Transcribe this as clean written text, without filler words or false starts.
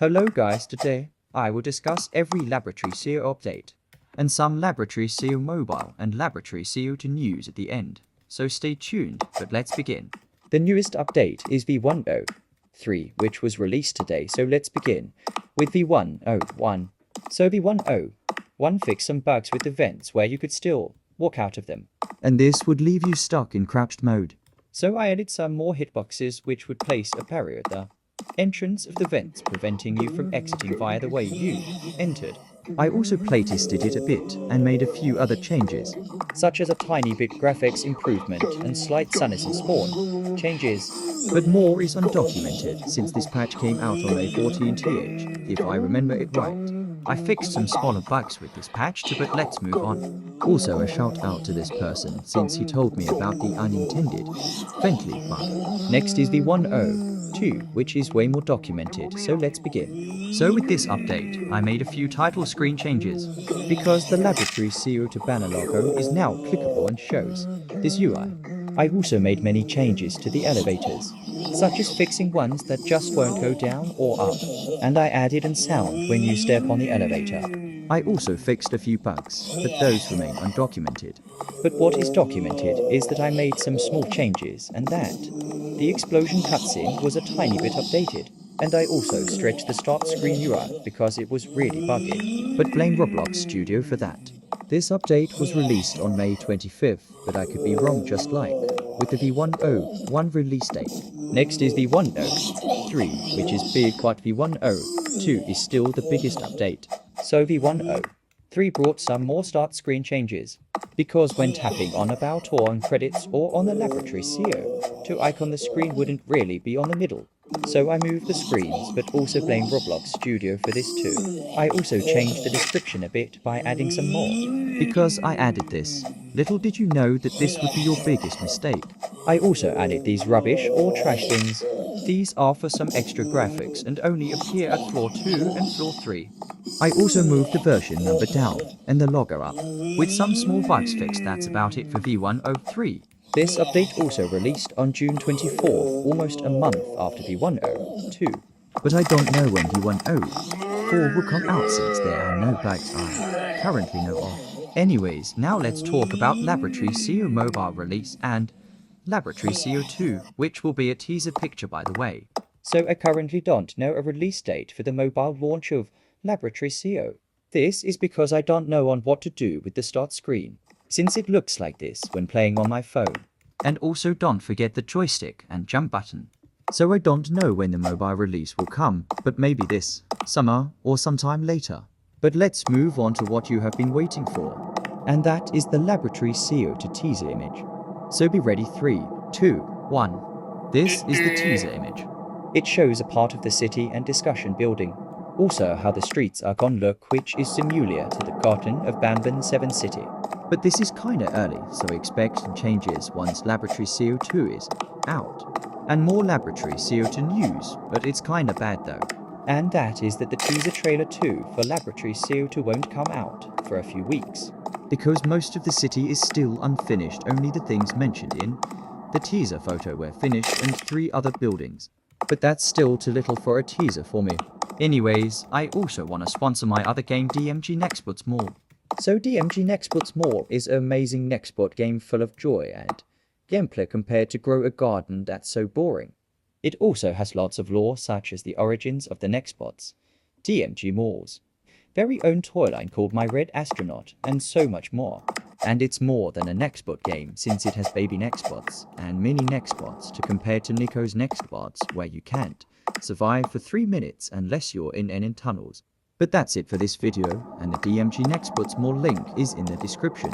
Hello guys, today I will discuss every Labratory CO update and some Labratory CO Mobile and Labratory CO news at the end, so stay tuned, but let's begin. The newest update is V1.0.3, which was released today, so let's begin with V1.0.1. So V1.0.1 fixed some bugs with the vents where you could still walk out of them, and this would leave you stuck in crouched mode. So I added some more hitboxes which would place a barrier at the entrance of the vents, preventing you from exiting via the way you entered. I also playtested it a bit and made a few other changes, such as a tiny bit graphics improvement and slight sunnis and spawn changes, but more is undocumented since this patch came out on May 14th, if I remember it right. I fixed some smaller bugs with this patch too, but let's move on. Also a shout out to this person since he told me about the unintended vent leak bug. Next is V1.0.2, which is way more documented, so let's begin. So with this update, I made a few title screen changes, because the Labratory CO banner logo is now clickable and shows this UI. I also made many changes to the elevators, such as fixing ones that just won't go down or up, and I added in sound when you step on the elevator. I also fixed a few bugs, but those remain undocumented. But what is documented is that I made some small changes, and that the explosion cutscene was a tiny bit updated, and I also stretched the start screen UI because it was really buggy, but blame Roblox Studio for that. This update was released on May 25th, but I could be wrong just like with the V1.0.1 release date. Next is V1.0.3, which is big, but V1.0.2 is still the biggest update. So V1.0.3 brought some more start screen changes, because when tapping on About or on Credits or on the Labratory CO icon, the screen wouldn't really be on the middle. So I moved the screens, but also blame Roblox Studio for this too. I also changed the description a bit by adding some more, because I added this. Little did you know that this would be your biggest mistake. I also added these rubbish or trash things. These are for some extra graphics and only appear at floor 2 and floor 3. I also moved the version number down and the logger up, with some small bugs fixed. That's about it for V1.0.3. This update also released on June 24th, almost a month after V1.0.2. But I don't know when V1.0.4 will come out since there are no bugs I currently know of. Anyways, now let's talk about Labratory CO Mobile release and Labratory CO2, which will be a teaser picture by the way. So I currently don't know a release date for the mobile launch of Labratory CO. This is because I don't know on what to do with the start screen, since it looks like this when playing on my phone. And also don't forget the joystick and jump button. So I don't know when the mobile release will come, but maybe this summer or sometime later. But let's move on to what you have been waiting for, and that is the Labratory CO teaser image. So be ready, 3, 2, 1. This is the teaser image. It shows a part of the city and discussion building. Also how the streets are gonna look, which is similar to the Garden of Banban 7 City. But this is kinda early, so expect some changes once Labratory CO2 is out. And more Labratory CO2 news, but it's kinda bad though. And that is that the teaser trailer 2 for Labratory CO2 won't come out for a few weeks, because most of the city is still unfinished. Only the things mentioned in the teaser photo were finished and 3 other buildings. But that's still too little for a teaser for me. Anyways, I also want to sponsor my other game DMG Nextbots more. So DMG Nextbots more is an amazing Nextbot game full of joy and gameplay compared to Grow a Garden that's so boring. It also has lots of lore such as the origins of the Nextbots, DMG Moore's very own toy line called My Red Astronaut, and so much more. And it's more than a Nextbot game since it has baby Nextbots and mini Nextbots to compare to Nico's Nextbots, where you can't survive for 3 minutes unless you're in tunnels. But that's it for this video, and the DMG Nextbots more link is in the description.